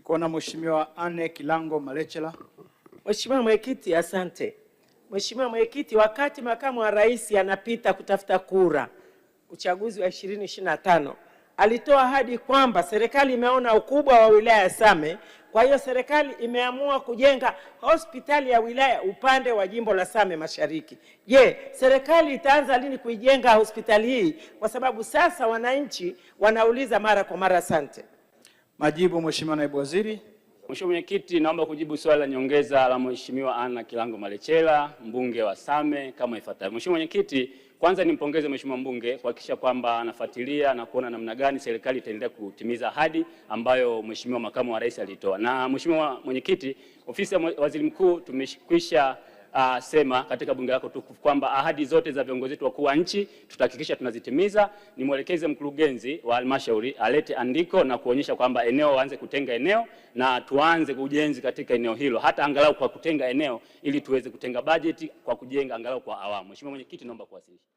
Niko na Mheshimiwa Anne Kilango Malechela. Mheshimiwa Mwenyekiti, asante. Mheshimiwa Mwenyekiti, wakati makamu wa rais anapita kutafuta kura uchaguzi wa 2025, alitoa ahadi kwamba serikali imeona ukubwa wa wilaya ya Same, kwa hiyo serikali imeamua kujenga hospitali ya wilaya upande wa jimbo la Same Mashariki. Je, serikali itaanza lini kuijenga hospitali hii? Kwa sababu sasa wananchi wanauliza mara kwa mara. Asante. Majibu, Mheshimiwa Naibu Waziri. Mheshimiwa Mwenyekiti, naomba kujibu swali la nyongeza la Mheshimiwa Anna Kilango Malechela, mbunge wa Same kama ifuatavyo. Mheshimiwa Mwenyekiti, kwanza nimpongeze Mheshimiwa mbunge kuhakikisha kwamba anafuatilia na kuona namna gani serikali itaendelea kutimiza ahadi ambayo Mheshimiwa makamu wa rais alitoa. Na Mheshimiwa Mwenyekiti, ofisi ya Waziri Mkuu tumeshikwisha sema katika bunge lako tukufu kwamba ahadi zote za viongozi wetu wakuu wa nchi tutahakikisha tunazitimiza. Nimwelekeze mkurugenzi wa halmashauri alete andiko na kuonyesha kwamba eneo waanze kutenga eneo na tuanze ujenzi katika eneo hilo, hata angalau kwa kutenga eneo ili tuweze kutenga bajeti kwa kujenga angalau kwa awamu. Mheshimiwa Mwenyekiti, naomba kuwasilisha.